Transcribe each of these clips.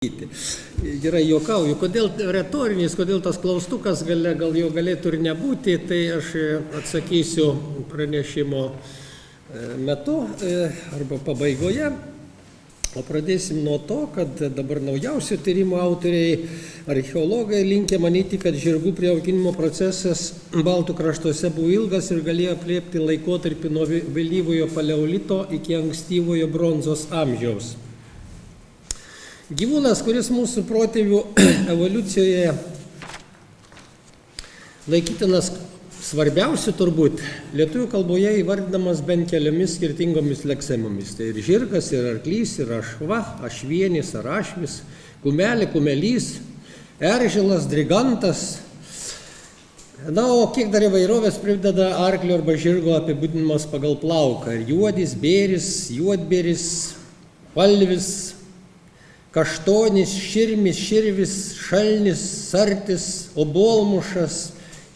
Gerai juokauju, kodėl retorinis, kodėl tas klaustukas gal jo galėtų ir nebūti, tai aš atsakysiu pranešimo metu arba pabaigoje. O pradėsim nuo to, kad dabar naujausių tyrimų autoriai, archeologai linkę manyti, kad žirgų priauginimo procesas Baltų kraštuose buvo ilgas ir galėjo apliepti laikotarpį nuo vėlyvojo paleolito iki ankstyvojo bronzos amžiaus. Gyvūnas, kuris mūsų protėvių evoliucijoje laikytinas svarbiausiu turbūt, lietuvių kalboje įvardinamas bent keliomis skirtingomis leksemomis. Tai ir žirgas, ir arklys, ir ašva, ašvienis ar ašvis, kumelė, kumelys, eržilas, drigantas. Na, o kiek dar įvairovės prideda arklio arba žirgo apibūdinimas pagal plauką. Juodis, bėris, juodbėris, palvis, kaštonis, širmis, širvis, šalnis, sartis, obolmušas,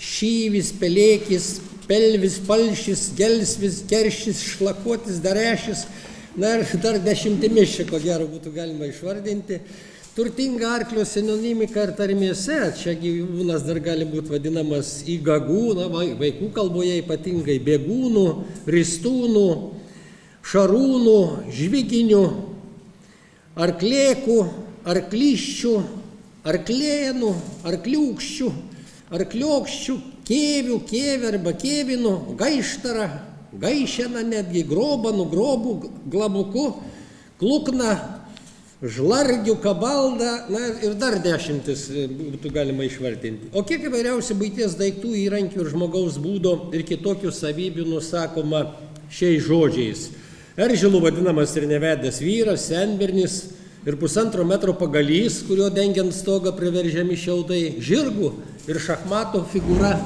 šyvis, pelėkis, pelvis, palšis, gelsvis, keršis, šlakuotis, darešis, na ir dar dešimtimis čia ko gero būtų galima išvardinti. Turtinga arklio sinonimika ir tarmėse, čia gyvūnas dar gali būti vadinamas įgagų, na, vaikų kalboje ypatingai bėgūnų, ristūnų, šarūnų, žviginių, arklėkų, arkliščių, arklėnų, arkliūkščių, arkliokščių, kėvių, kėvė arba kėvinų, gaištara, gaišena netgi, grobanų, grobų, glabuku, klukna, žlargių, kabaldą, na ir dar dešimtis būtų galima išvardinti. O kiek įvairiausių buities daiktų, įrankių ir žmogaus būdo ir kitokių savybių nusakoma šiais žodžiais. Eržilų vadinamas ir nevedęs vyras, senbernis ir 1,5 metro pagalys, kurio dengiant stogą priveržiami šiaudai, žirgų ir šachmato figūra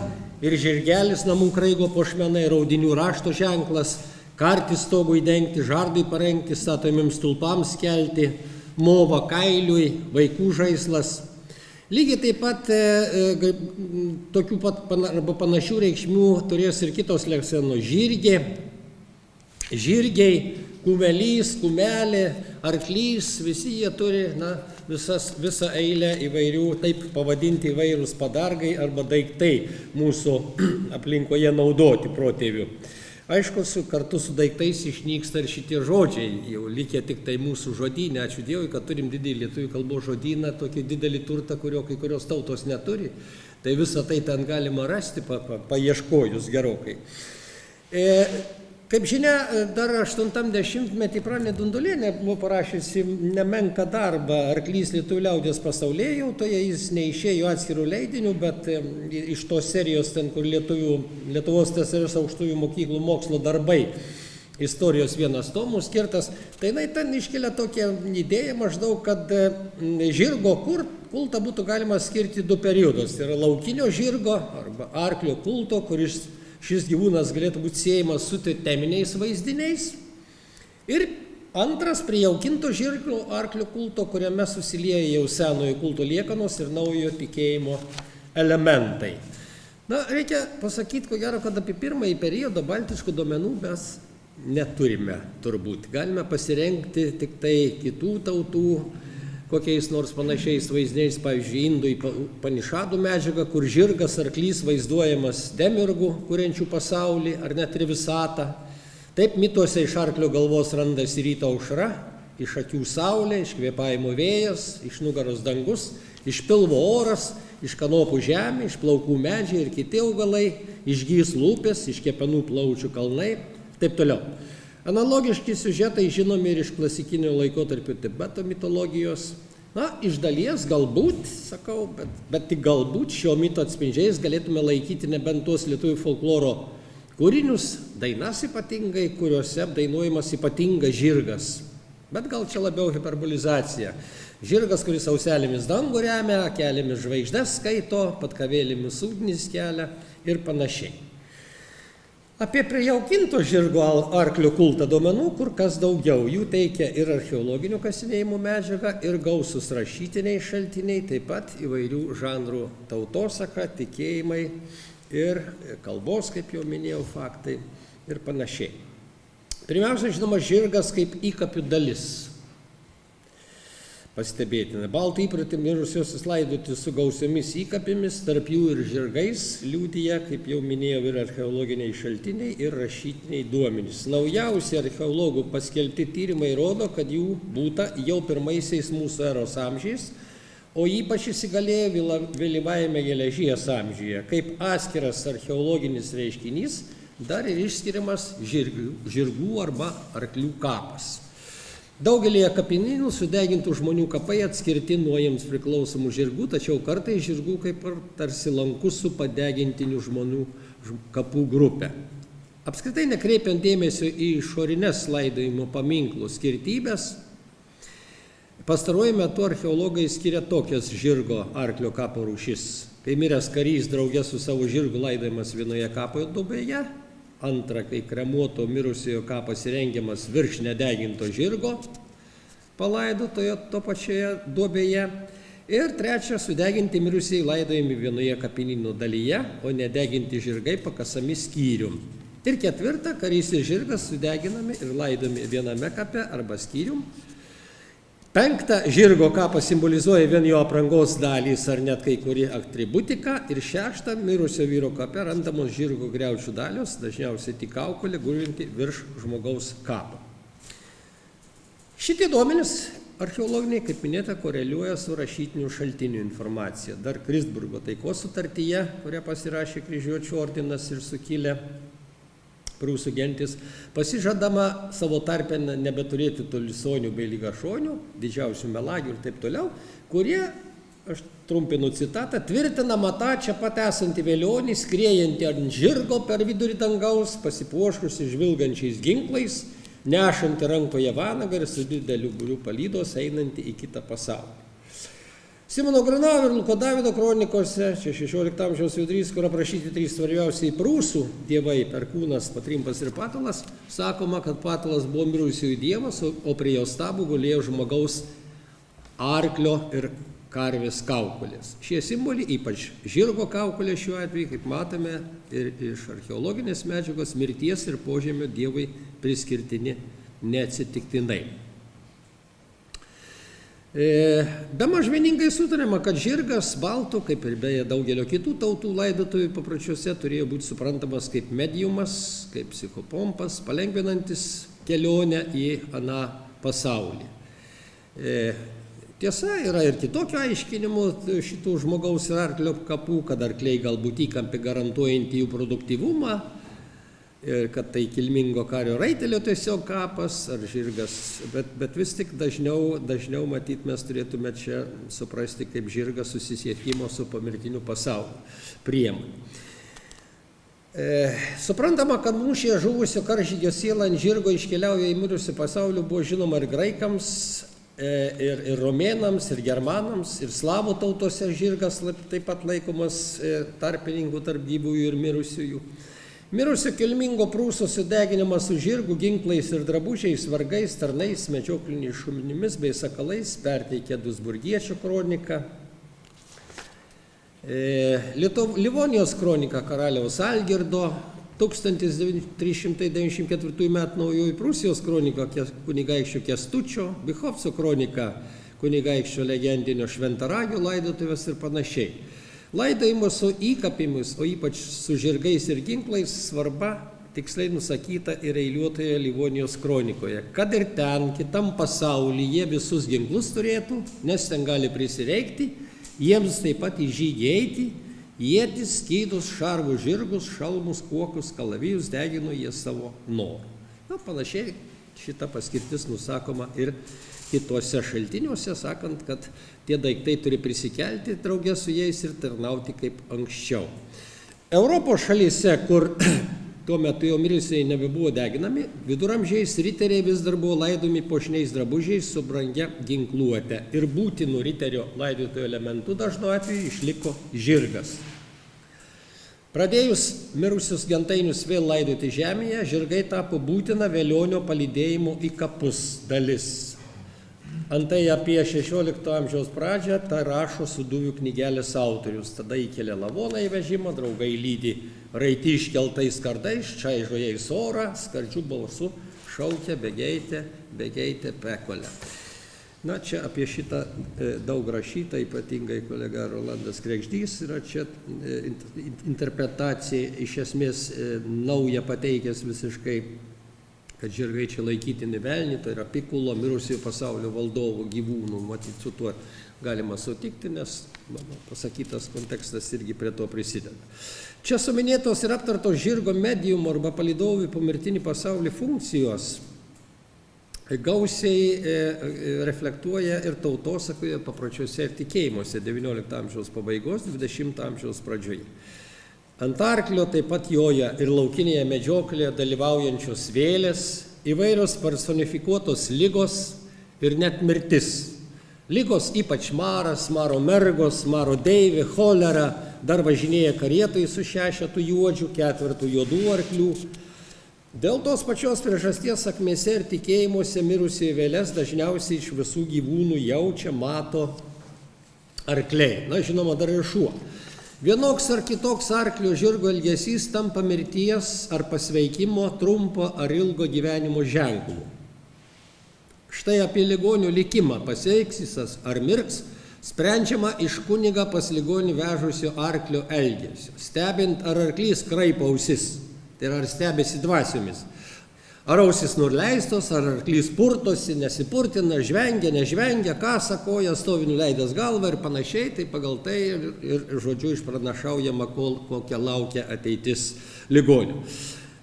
ir žirgelis namų kraigo puošmena ir audinių rašto ženklas, kartis stogui dengti, žardui parengti, statomiems stulpams kelti, mova kailiui, vaikų žaislas. Lygiai taip pat tokių pat arba panašių reikšmių turės ir kitos leksenos žirgė, žirgiai, kumelys, kumelė, arklys, visi jie turi visą eilę įvairių, taip pavadinti įvairūs padargai arba daiktai mūsų aplinkoje naudoti protėvių. Aišku, kartu su daiktais išnyksta ir šitie žodžiai, jau likę tik tai mūsų žodyne. Ačiū Dievui, kad turim didelį lietuvių kalbos žodyną, tokį didelį turtą, kurio kai kurios tautos neturi. Tai visą tai ten galima rasti, paieškojus gerokai. Kaip žinia, dar 80-metį Pranė Dundulienė buvo parašiusi nemenką darbą Arklys lietuvių liaudies pasaulėjautoje. Jis neišėjo atskirų leidinių, bet iš tos serijos, ten, kur Lietuvos TSR aukštųjų mokyklų mokslo darbai, istorijos vienas tomų skirtas, tai jinai ten iškelia tokią idėją maždaug, kad žirgo kultą būtų galima skirti 2 periodus. Tai yra laukinio žirgo arba arklio kulto, kuris šis gyvūnas galėtų būti siejamas su teminiais vaizdiniais. Ir antras prijaukinto žirgo arklio kulto, kuriame susilieja jau senojo kulto liekanos ir naujojo tikėjimo elementai. Na, reikia pasakyti, ko gero, kad apie pirmąjį periodą baltiškų duomenų mes neturime turbūt. Galime pasirengti tik tai kitų tautų kokiais nors panašiais vaizdiniais, pavyzdžiui, indų panišadų medžiaga, kur žirgas, arklys vaizduojamas demirgų, kuriančių pasaulį, ar net ir visatą. Taip mituose iš arklio galvos randasi ryto aušra, iš akių saulė, iš kvėpavimo vėjas, iš nugaros dangus, iš pilvo oras, iš kanopų žemė, iš plaukų medžiai ir kiti augalai, iš gyslų upės, iš kepenų plaučių kalnai, taip toliau. Analogiški siužetai žinomi ir iš klasikinio laikotarpio Tibeto mitologijos. Na, iš dalies galbūt, sakau, bet tik galbūt šio mito atspindžiais galėtume laikyti nebent tuos lietuvių folkloro kūrinius, dainas ypatingai, kuriuose dainuojamas ypatingas žirgas. Bet gal čia labiau hiperbolizacija. Žirgas, kuris auselėmis dangų remia, kelėmis žvaigždes skaito, patkavėlėmis ugnis kelia ir panašiai. Apie prijaukinto žirgo arklio kultą duomenų kur kas daugiau. Jų teikia ir archeologinių kasinėjimų medžiaga, ir gausūs rašytiniai šaltiniai, taip pat įvairių žanrų tautosaka, tikėjimai ir kalbos, kaip jau minėjau, faktai ir panašiai. Pirmiausia, žinoma, žirgas kaip įkapių dalis. pastebėtina. Baltų įpratį mirusiosius laidoti su gausiomis įkapėmis, tarp jų ir žirgais, liudija, kaip jau minėjau, ir archeologiniai šaltiniai, ir rašytiniai duomenys. Naujausi archeologų paskelbti tyrimai rodo, kad jų būta jau pirmaisiais mūsų eros amžiais, o ypač įsigalėjo vėlyvajame geležies amžiuje, kaip atskiras archeologinis reiškinys, dar ir išskiriamas žirgų arba arklių kapas. Daugelėje kapinynų sudegintų žmonių kapai atskirti nuo jiems priklausomų žirgų, tačiau kartais žirgų kaip ir tarsi lankus su padegintinių žmonių kapų grupė. Apskritai nekreipiant dėmesio į išorines laidojimo paminklų skirtybės, pastaruoju metu archeologai skiria tokias žirgo arklio kapo rūšis. Kai miręs karys drauge su savo žirgu laidojamas vienoje kapo duobėje, antra, kai kremuoto mirusiojo kapas įrengiamas virš nedeginto žirgo, palaidotojo to pačioje duobėje. Ir trečia, sudeginti mirusieji laidojami vienoje kapinyno dalyje, o nedeginti žirgai pakasami skyrium. Ir ketvirta, karys ir žirgas sudeginami ir laidomi viename kape arba skyrium. Penkta, žirgo kapas simbolizuoja vien jo aprangos dalys ar net kai kuri atributika. Ir šešta, mirusio vyro kape randamos žirgo griaučių dalios, dažniausiai tik kaukolė gulinti virš žmogaus kapo. Šitie duomenys archeologiniai, kaip minėta, koreliuoja su rašytinių šaltinių informacija. Dar Kristburgo taikos sutartyje, kurią pasirašė kryžiuočių ordinas ir sukilę prūsų gentis, pasižadama savo tarpe nebeturėti tolisonių bei lygašonių, didžiausių melagių ir taip toliau, kurie, aš trumpinu citatą, tvirtina matą čia pat esantį velionį, skriejantį ant žirgo per vidurį dangaus, pasipuošusi žvilgančiais ginklais, nešantį rankoje vanagą ir su dideliu būriu palydos einantį į kitą pasaulį. Simono Granauo ir Luko Davido kronikose, čia 16 amžiaus vidurys, kur aprašyti trys svarbiausiai prūsų dievai - Perkūnas, Patrimpas ir Patalas, sakoma, kad Patalas buvo mirusiųjų dievas, o prie jo stabų gulėjo žmogaus arklio ir karvės kaukolės. Šie simboliai, ypač žirgo kaukolė šiuo atveju, kaip matome ir iš archeologinės medžiagos, mirties ir požemio dievai priskirtini neatsitiktinai. Bemaž vieningai sutarėma, kad žirgas baltų, kaip ir beje daugelio kitų tautų laidotuvių papročiuose, turėjo būti suprantamas kaip mediumas, kaip psichopompas, palengvinantis kelionę į aną pasaulį. Tiesa, yra ir kitokio aiškinimų šitų žmogaus ir arklio kapų, kad arkliai galbūt įkampį garantuojantį jų produktyvumą, ir kad tai kilmingo kario raitelio tiesiog kapas ar žirgas, bet vis tik dažniau matyt mes turėtume čia suprasti kaip žirgas susisiekimo su pomirtiniu pasauliu priemonė. Suprantama, kad mūšyje žuvusio karžygio siela ant žirgo iškeliauja į mirusių pasaulį buvo žinoma ir graikams, ir romėnams, ir germanams, ir slavų tautose žirgas taip pat laikomas tarpininkų tarp gyvųjų ir mirusiųjų. Mirusio kilmingo prūso sudeginimas su žirgų ginklais ir drabužiais, vargais, tarnais, medžiokliniais šunimis bei sakalais perteikė Duisburgiečių kroniką. Livonijos kronika karaliaus Algirdo, 1394 m. Naujoji Prūsijos kronika kunigaikščio Kęstučio, Bichovco kronika kunigaikščio legendinio Šventaragio laidotuvės ir panašiai. Laidojimo su įkapėmis, o ypač su žirgais ir ginklais svarba tiksliai nusakyta ir eiliuotoje Livonijos kronikoje. Kad ir ten, kitam pasaulyje visus ginklus turėtų, nes ten gali prisireikti, jiems taip pat į žygį eiti, ietis, skydus, šarvus, žirgus, šalmus, kuokus, kalavijus degino jie savo norų. Na, panašiai šita paskirtis nusakoma ir kituose šaltiniuose, sakant, kad tie daiktai turi prisikelti draugę su jais ir tarnauti kaip anksčiau. Europos šalyse, kur tuo metu jau mirusieji nebebuvo deginami, viduramžiais riteriai vis dar buvo laidomi puošniais drabužiais su brangia ginkluote ir būtinų riterio laidotojų elementų dažnu atveju išliko žirgas. Pradėjus mirusius gentainius vėl laidoti žemėje, žirgai tapo būtina velionio palydėjimo į kapus dalis. Antai apie 16 amžiaus pradžią tą rašo Suduvių knygelės autorius. Tada įkelia lavoną į vežimą, draugai lydi raiti iškeltais kardais, čaižo jais orą, skardžiu balsu šaukia bėgeite, bėgeite pekolę. Na, čia apie šitą daug rašyta, ypatingai kolega Rolandas Kregždys yra čia interpretacija iš esmės nauja pateikęs visiškai, kad žirgai čia laikytini velniai, tai yra Pikulo, mirusiojo pasaulio valdovo gyvūnų, matyt, su tuo galima sutikti, nes mano pasakytas kontekstas irgi prie to prisideda. Čia suminėtos ir aptartos žirgo mediumo arba palydovų pomirtinį pasaulį funkcijos gausiai reflektuoja ir tautosakoje, papročiuose ir tikėjimuose XIX amžiaus pabaigos, XX amžiaus pradžioje. Ant arklio taip pat joja ir laukinėje medžioklėje dalyvaujančios vėlės, įvairios personifikuotos ligos ir net mirtis. Ligos ypač maras, maro mergos, maro deivė, cholera, dar važinėja karietai su 6 juodžių, 4 juodų arklių. Dėl tos pačios priežasties sakmėse ir tikėjimuose mirusieji vėles dažniausiai iš visų gyvūnų jaučia, mato arkliai. Na, žinoma, dar ir šuo. Vienoks ar kitoks arklio žirgo elgesys tampa mirties ar pasveikimo, trumpo ar ilgo gyvenimo ženklu. Štai apie ligonių likimą, pasveiks jis ar mirks, sprendžiama iš kunigą pas ligonį vežusio arklio elgesio, stebint ar arklys kraipo ausis. Tai yra, ar stebėsi dvasiomis. Ar ausis nuleistos, ar arklys purtosi, nesipurtina, žvengia, nežvengia, kasa koją, stovi nuleidęs galvą ir panašiai, tai pagal tai ir žodžiu išpranašaujama, kokia laukia ateitis ligonių.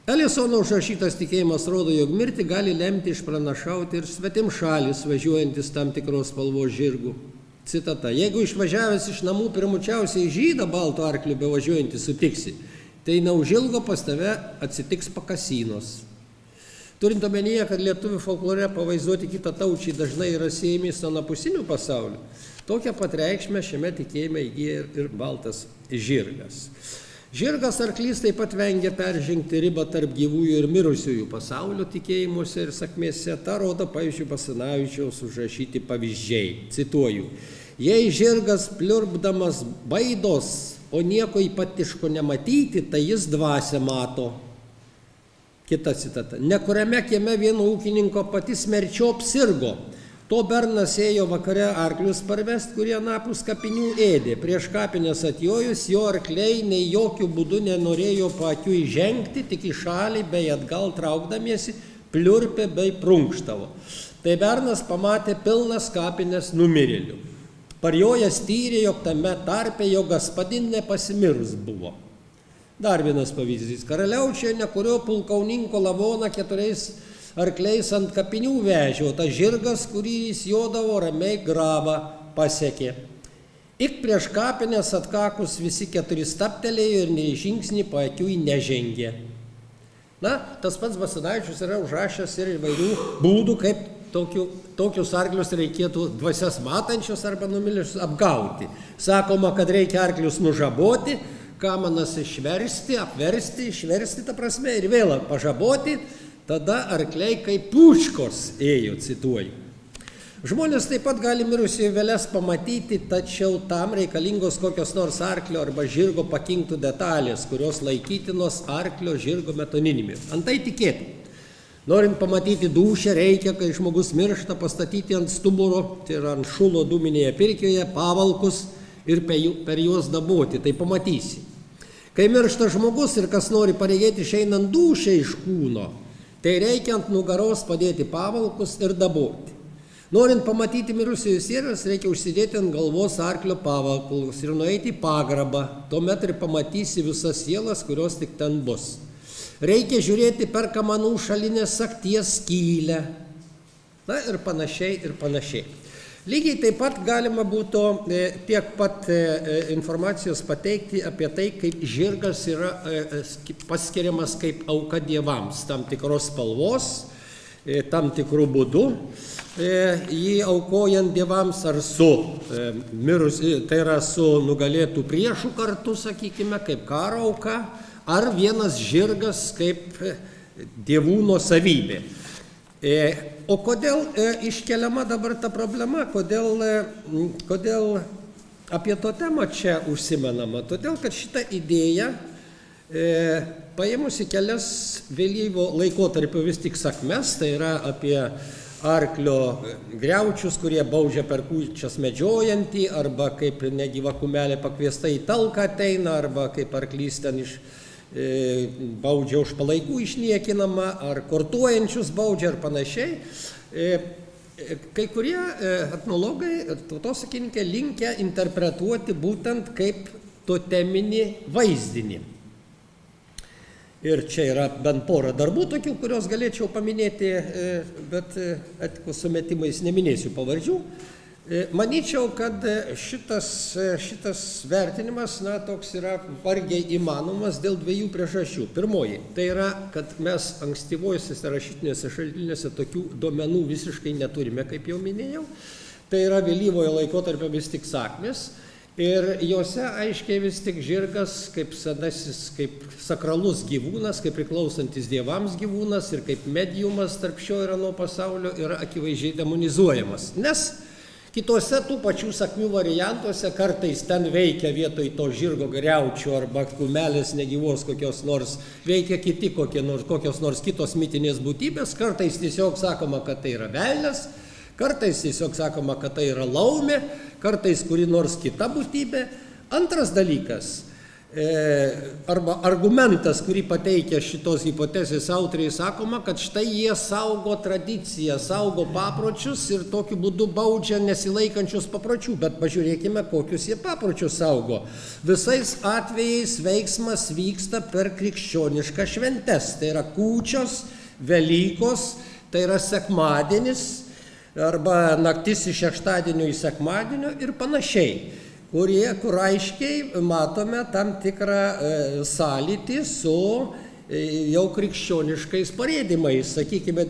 Elisono užrašytas tikėjimas rodo, jog mirtį gali lemti išpranašauti ir svetimšalis važiuojantis tam tikros spalvos žirgų. Citata: jeigu išvažiavęs iš namų pirmučiausiai žydą balto arklio bevažiuojantį sutiksi, tai neužilgo pas tave atsitiks pakasinos. Turint omenyje, kad lietuvių folklore pavaizduoti kitataučiai dažnai yra siejami su anapusiniu pasauliu, tokią pat reikšmę šiame tikėjime įgyja ir baltas žirgas. Žirgas arklys taip pat vengia peržengti ribą tarp gyvųjų ir mirusiųjų pasaulio tikėjimuose ir sakmėse. Ta rodo, pavyzdžiui, Basanavičiaus užrašyti pavyzdžiai. Cituoju: jei žirgas pliurpdamas baidos, o nieko ypatiško nematyti, tai jis dvasią mato. Kita citata: nekuriame kieme vieno ūkininko pati smerčiop sirgo. To bernas ėjo vakare arklius parvest, kurie anapus kapinių ėdė. Prieš kapines atjojus, jo arkliai nei jokių būdų nenorėjo paakių įžengti, tik į šalį bei atgal traukdamiesi pliurpė bei prunkštavo. Tai bernas pamatė pilnas kapines numirėlių. Parjojęs tyrė, jog tame tarpe jo gaspadin nepasimirus buvo. Dar vienas pavyzdys. Karaliaučiuje kurio pulkauninko lavoną 4 arkliais ant kapinių vežė, o tas žirgas, kurį jis jodavo, ramiai grabą pasiekė. Ik prieš kapines atkakus visi 4 staptelėjo ir nei žingsnį paakių nežengė. Na, tas pats Basanavičius yra užrašęs ir įvairių būdų, kaip tokius arklius reikėtų dvasias matančius arba numilius apgauti. Sakoma, kad reikia arklius nužaboti, kamanas išversti, apversti, išversti ta prasme ir vėl pažaboti, tada arkliai kaip puškos ėjo, cituoju. Žmonės taip pat gali mirusiųjų vėles pamatyti, tačiau tam reikalingos kokios nors arklio arba žirgo pakinktų detalės, kurios laikytinos arklio žirgo metoninimi. Antai tikėtų. Norint pamatyti dūšią, reikia, kai žmogus miršta, pastatyti ant stuburo, tai yra ant šulo dūminėje pirkioje, pavalkus ir per juos daboti, tai pamatysi. Kai miršta žmogus ir kas nori paregėti išeinant dūšią iš kūno, tai reikia ant nugaros padėti pavalkus ir daboti. Norint pamatyti mirusiųjų sielas, reikia užsidėti ant galvos arklio pavalkus ir nueiti į pagrabą, tuomet ir pamatysi visas sielas, kurios tik ten bus. Reikia žiūrėti per kamanų šalinės sakties skylę. Na ir panašiai, ir panašiai. Lygiai taip pat galima būtų tiek pat informacijos pateikti apie tai, kaip žirgas yra paskiriamas kaip auka dievams, tam tikros spalvos, tam tikrų būdų, jį aukojant dievams ar su mirus, tai yra su nugalėtų priešų kartu, sakykime, kaip karo auka, ar vienas žirgas kaip dievų nuosavybė. O kodėl iškeliama dabar ta problema, kodėl apie to temą čia užsimenama? Todėl, kad šitą idėją, paėmusi kelias vėlyvo laikotarpio vis tik sakmes, tai yra apie arklio griaučius, kurie baudžia per kūčias medžiojantį, arba kaip negyva kumelė pakviesta į talką ateina, arba kaip arklys ten baudžia už palaikų išniekinamą, ar kortuojančius baudžia ir panašiai. Kai kurie etnologai, tautosakininkai linkę interpretuoti būtent kaip toteminį vaizdinį. Ir čia yra bent porą darbų tokių, kurios galėčiau paminėti, bet etikos sumetimais neminėsiu pavardžių. Manyčiau, kad šitas vertinimas, toks yra vargiai įmanomas dėl dviejų priežasčių. Pirmoji, tai yra, kad mes ankstyvosiuose rašytiniuose šaltiniuose tokių duomenų visiškai neturime, kaip jau minėjau. Tai yra vėlyvojo laikotarpio vis tik sakmės. Ir juose aiškiai vis tik žirgas kaip senasis, kaip sakralus gyvūnas, kaip priklausantis dievams gyvūnas ir kaip mediumas tarp šio ir ano pasaulio yra akivaizdžiai demonizuojamas. Nes kitose tų pačių sakmių variantuose kartais ten veikia vietoj to žirgo griaučių arba kumelės negyvos kokios nors, veikia kiti kokios nors kitos mitinės būtybės, kartais tiesiog sakoma, kad tai yra velnias, kartais tiesiog sakoma, kad tai yra laumė, kartais kuri nors kita būtybė. Antras dalykas, arba argumentas, kurį pateikia šitos hipotezės autoriai, sakoma, kad štai jie saugo tradiciją, saugo papročius ir tokiu būdu baudžia nesilaikančius papročių. Bet pažiūrėkime, kokius jie papročius saugo. Visais atvejais veiksmas vyksta per krikščionišką šventes. Tai yra kūčios, Velykos, tai yra sekmadienis, arba naktis iš šeštadienio į sekmadienio ir panašiai, kur aiškiai matome tam tikrą sąlytį su jau krikščioniškais parėdimais. Sakykime,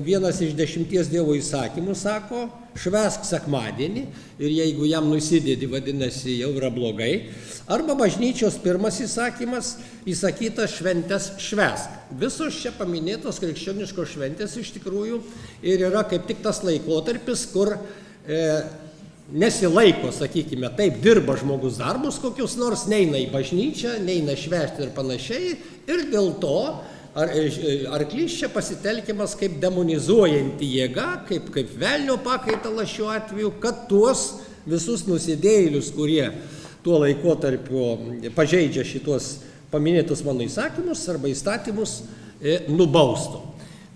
vienas iš 10 Dievo įsakymų sako, švęsk sekmadienį ir jeigu jam nusidėdi, vadinasi, jau yra blogai. Arba bažnyčios pirmas įsakymas, įsakytas šventes švęsk. Visos čia paminėtos krikščioniškos šventės iš tikrųjų ir yra kaip tik tas laikotarpis, kur nesilaiko, sakykime, taip dirba žmogus darbus kokius nors, neina į bažnyčią, neina švęsti ir panašiai. Ir dėl to arklys čia pasitelkiamas kaip demonizuojanti jėga, kaip velnio pakaitalas šiuo atveju, kad tuos visus nusidėjėlius, kurie tuo laikotarpiu pažeidžia šitos paminėtus mano įsakymus arba įstatymus, nubaustų.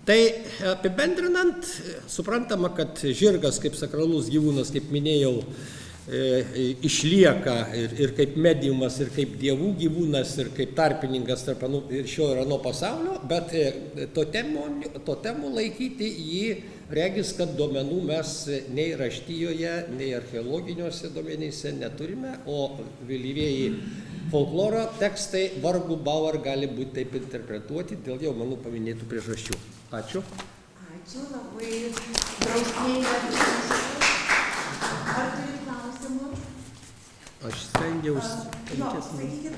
Tai apibendrinant, suprantama, kad žirgas kaip sakralus gyvūnas, kaip minėjau, išlieka ir kaip mediumas, ir kaip dievų gyvūnas, ir kaip tarpininkas tarp šio ir ano pasaulio, bet totemų laikyti jį regis, kad duomenų mes nei raštijoje, nei archeologiniuose duomenyse neturime, o vėlyvieji folkloro tekstai vargu bau ar gali būti taip interpretuoti dėl jau mano paminėtų priežasčių. Ačiū. Ačiū, labai drausminga. Ar turi klausimų? Aš stengiausi. Sakykit,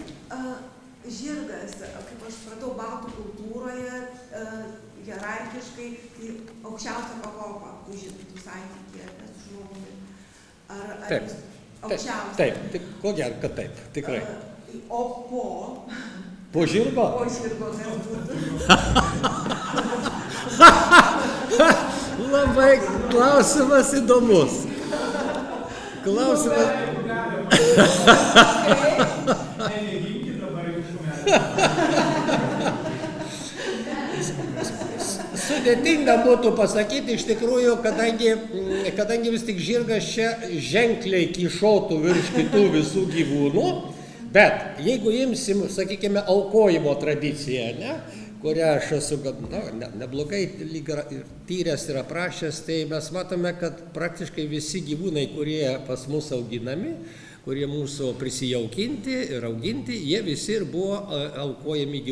žirgas, kaip aš supratau, baltų kultūroje hierarchiškai tai aukščiausia pakopa užimtų santykį su žmogumi. Taip, aukščiausia? Taip, ko gero, kad taip, tikrai. O po? Po žirgo? Po žirgo, kas būtų. Labai klausimas įdomus. Klausimas. Sudėtinga būtų pasakyti, iš tikrųjų, kadangi vis tik žirgas čia ženkliai kyšotų virš kitų visų gyvūnų, bet jeigu imsim, sakykime, aukojimo tradiciją, kurią aš esu neblogai tyręs ir aprašęs, tai mes matome, kad praktiškai visi gyvūnai, kurie pas mus auginami, kurie mūsų prisijaukinti ir auginti, jie visi ir buvo aukojami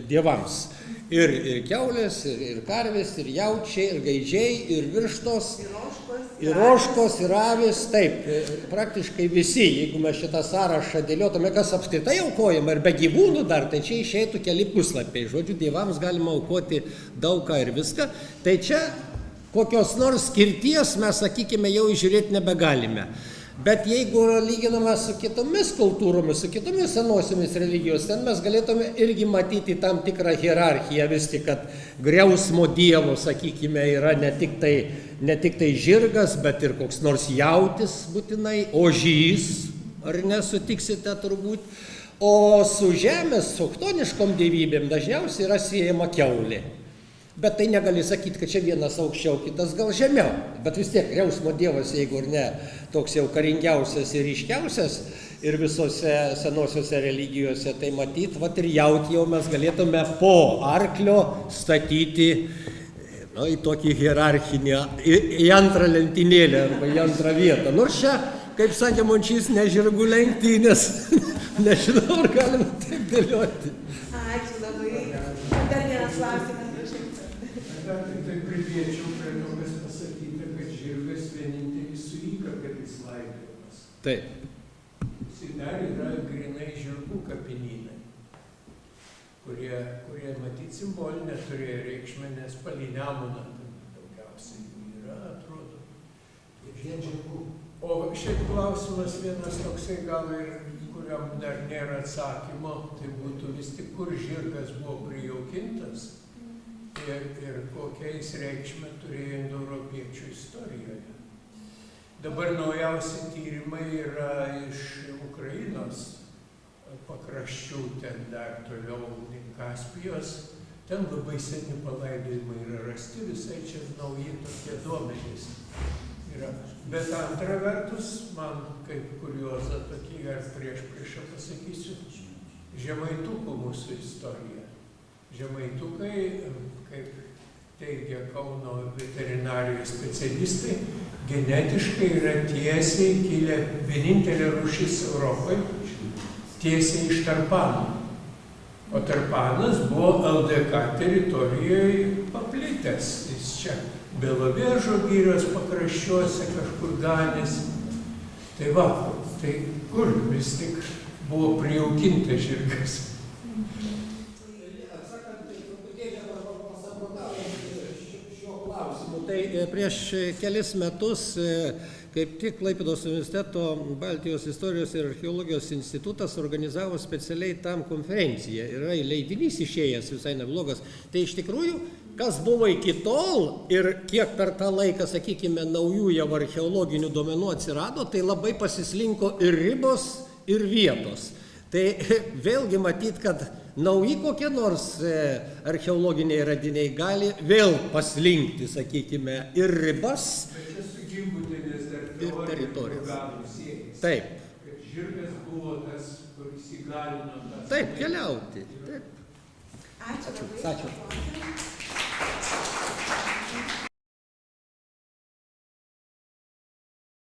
dievams. Ir kiaulės, ir karvės, ir jaučiai, ir gaidžiai, ir vištos, ir ožkos, ir avys, taip, praktiškai visi, jeigu mes šitą sąrašą dėliotume, kas apskritai aukojama ir be gyvūnų dar, tai čia išeitų keli puslapiai. Žodžiu, dievams galima aukoti daug ką ir viską. Tai čia kokios nors skirties mes, sakykime, jau žiūrėti nebegalime. Bet jeigu lyginame su kitomis kultūromis, su kitomis senosiomis religijos, ten mes galėtume irgi matyti tam tikrą hierarchiją, vis tik, kad griausmo dievo, sakykime, yra ne tik tai žirgas, bet ir koks nors jautis būtinai, ožys, ar nesutiksite turbūt. O su žemės, su chtoniškom dievybėm dažniausiai yra siejama kiaulė. Bet tai negali sakyti, kad čia vienas aukščiau, kitas gal žemiau. Bet vis tiek griausmo dievas, jeigu ir ne, toks jau karingiausias ir ryškiausias ir visose senosiose religijose, tai matyt, vat ir jautį jau mes galėtume po arklio statyti į tokį hierarchinį, į antrą lentynėlę arba į antrą vietą. Nors čia, kaip sakė Mončys, ne žirgų lenktynės, nežinau, ar galima taip dėlioti. Ačiū labai. Dar vienas klausimas. Dar tai pridėčiau prie to, kas pasakyta, kad žirgas vienintelis su įkapėmis laidojamas. Taip. Dar yra grinai žirgų kapinynai, kurie matyt simbolinę turėjo reikšmę, nes palei Nemuną daugiausiai yra, atrodo. Vien žirgų. O šiaip klausimas vienas toksai gal ir, kuriam dar nėra atsakymo, tai būtų vis tik, kur žirgas buvo prijaukintas. Ir kokiais reikšmę turėjo indoeuropiečių istorijoje. Dabar naujausi tyrimai yra iš Ukrainos pakraščių, ten dar toliau Kaspijos. Ten labai seni palaidojimai yra rasti, visai čia nauji tokie duomenys yra. Bet antra vertus, man kaip kuriozą tokį ar priešpriešą pasakysiu, žemaitukų mūsų istorija. Žemaitukai, kaip teigia Kauno veterinarijos specialistai, genetiškai yra tiesiai kilę, vienintelė rūšis Europoje, tiesiai iš tarpanų. O tarpanas buvo LDK teritorijoje paplitęs. Jis čia Belovežo girios pakraščiuose kažkur ganėsi. Tai va, tai kur vis tik buvo prijaukintas žirgas? Tai prieš kelis metus, kaip tik Klaipėdos universiteto Baltijos istorijos ir archeologijos institutas organizavo specialiai tam konferenciją. Yra leidinys išėjęs visai neblogas. Tai iš tikrųjų, kas buvo iki tol ir kiek per tą laiką, sakykime, naujų jau archeologinių duomenų atsirado, tai labai pasislinko ir ribos, ir vietos. Tai vėlgi matyt, kad nauji kokie nors archeologiniai radiniai gali vėl paslinkti, sakykime, ir ribas, ir teritorijas. Taip. Kad žirgas buvo tas, kuris įgalino tas. Taip, keliauti. Taip. Ačiū labai. Ačiū.